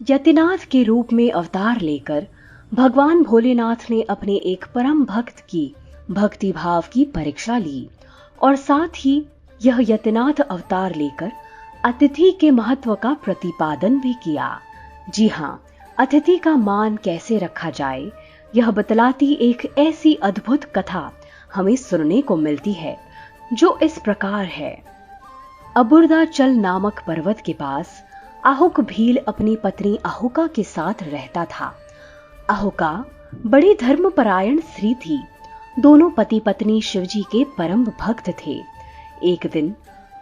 यतिनाथ के रूप में अवतार लेकर भगवान भोलेनाथ ने अपने एक परम भक्त की भक्ति भाव की परीक्षा ली और साथ ही यह यतिनाथ अवतार लेकर अतिथि के महत्व का प्रतिपादन भी किया। जी हाँ, अतिथि का मान कैसे रखा जाए यह बतलाती एक ऐसी अद्भुत कथा हमें सुनने को मिलती है जो इस प्रकार है। अबुर्दाचल नामक पर्वत के पास आहुक भील अपनी पत्नी अहुका के साथ रहता था। अहुका बड़ी धर्मपरायण स्त्री थी। दोनों पति पत्नी शिवजी के परम भक्त थे। एक दिन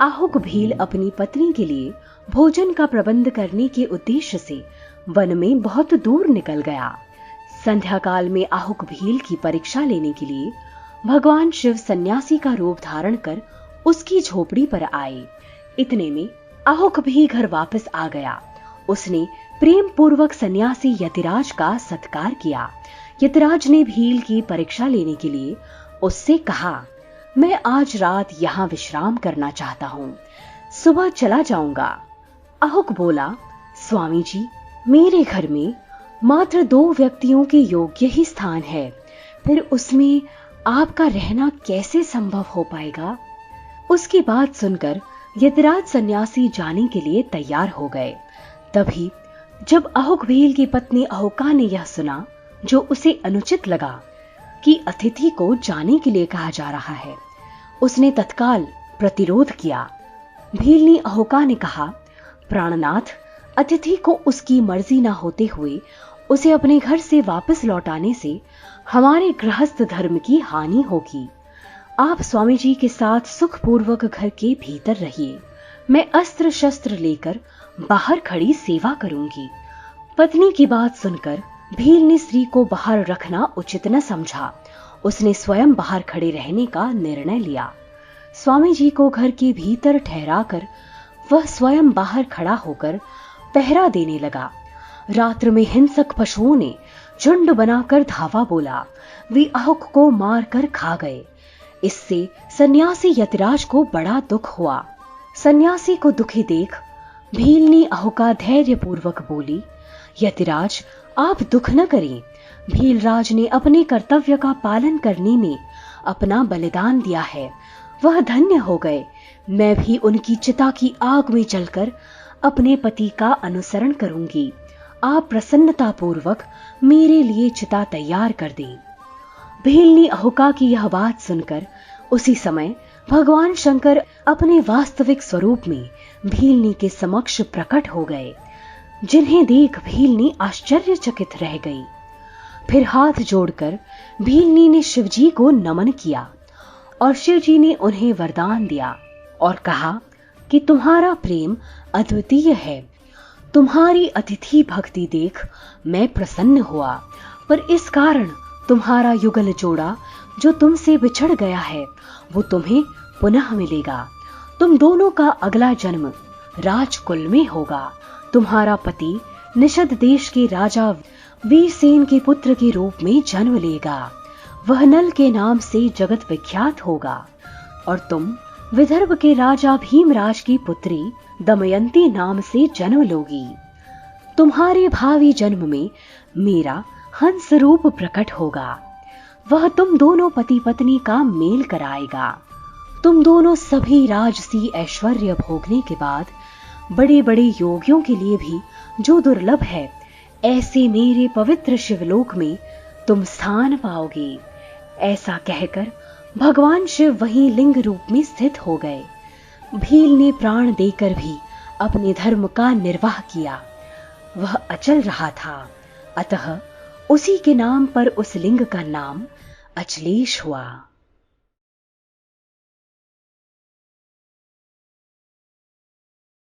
आहुक भील अपनी पत्नी के लिए भोजन का प्रबंध करने के उद्देश्य से वन में बहुत दूर निकल गया। संध्या काल में आहुक भील की परीक्षा लेने के लिए भगवान शिव सन्यासी का रूप धारण कर उसकी झोपड़ी पर आए। इतने में आहुक भी घर वापस आ गया। उसने प्रेम पूर्वक सन्यासी यतिराज का सत्कार किया। यतिराज ने भील की परीक्षा लेने के लिए उससे कहा, मैं आज रात यहाँ विश्राम करना चाहता हूँ, सुबह चला जाऊंगा। आहुक बोला, स्वामी जी, मेरे घर में मात्र 2 व्यक्तियों के योग्य ही स्थान है, फिर उसमें आपका रहना कैसे संभव हो पाएगा। उसकी बात सुनकर यतिराज सन्यासी जाने के लिए तैयार हो गए। तभी जब आहुक भील की पत्नी अहुका ने यह सुना, जो उसे अनुचित लगा कि अतिथि को जाने के लिए कहा जा रहा है, उसने तत्काल प्रतिरोध किया। भील ने अहुका ने कहा, प्राणनाथ, अतिथि को उसकी मर्जी न होते हुए उसे अपने घर से वापस लौटाने से हमारे गृहस्थ धर्म की हानि होगी। आप स्वामी जी के साथ सुखपूर्वक घर के भीतर रहिए, मैं अस्त्र शस्त्र लेकर बाहर खड़ी सेवा करूंगी। पत्नी की बात सुनकर भील ने स्त्री को बाहर रखना उचित न समझा। उसने स्वयं बाहर खड़े रहने का निर्णय लिया। स्वामी जी को घर के भीतर ठहराकर वह स्वयं बाहर खड़ा होकर पहरा देने लगा। रात्र में हिंसक पशुओं ने झुंड बनाकर धावा बोला। वे आहुक को मारकर खा गए। इससे सन्यासी यतिराज को बड़ा दुख हुआ। सन्यासी को दुखी देख भील ने अहुका धैर्य पूर्वक बोली, यतिराज, आप दुख न करें। भीलराज ने अपने कर्तव्य का पालन करने में अपना बलिदान दिया है, वह धन्य हो गए। मैं भी उनकी चिता की आग में जलकर अपने पति का अनुसरण करूंगी। आप प्रसन्नता पूर्वक मेरे लिए चिता तैयार कर दें। भील ने अहुका की यह बात सुनकर उसी समय भगवान शंकर अपने वास्तविक स्वरूप में भीलनी के समक्ष प्रकट हो गए, जिन्हें देख भीलनी आश्चर्यचकित रह गई। फिर हाथ जोड़कर भीलनी ने शिवजी को नमन किया और शिवजी ने उन्हें वरदान दिया और कहा कि तुम्हारा प्रेम अद्वितीय है। तुम्हारी अतिथि भक्ति देख मैं प्रसन्न हुआ, पर इस कारण तुम्हारा युगल जोड़ा जो तुमसे बिछड़ गया है वो तुम्हें पुनः मिलेगा। तुम दोनों का अगला जन्म राजकुल में होगा। तुम्हारा पति निषद देश के राजा वीरसेन के पुत्र के रूप में जन्म लेगा। वह नल के नाम से जगत विख्यात होगा और तुम विदर्भ के राजा भीमराज की पुत्री दमयंती नाम से जन्म लोगी। तुम्हारे भावी जन्म में मेरा हंस रूप प्रकट होगा। वह तुम दोनों पति पत्नी का मेल कराएगा। तुम दोनों सभी राजसी ऐश्वर्य भोगने के बाद बड़े बड़े योगियों के लिए भी जो दुर्लभ है, ऐसे मेरे पवित्र शिवलोक में तुम स्थान पाओगे। ऐसा कहकर भगवान शिव वहीं लिंग रूप में स्थित हो गए। भील ने प्राण देकर भी अपने धर्म का निर्वाह किया। वह अचल रहा था, अतः उसी के नाम पर उस लिंग का नाम अचलेश हुआ।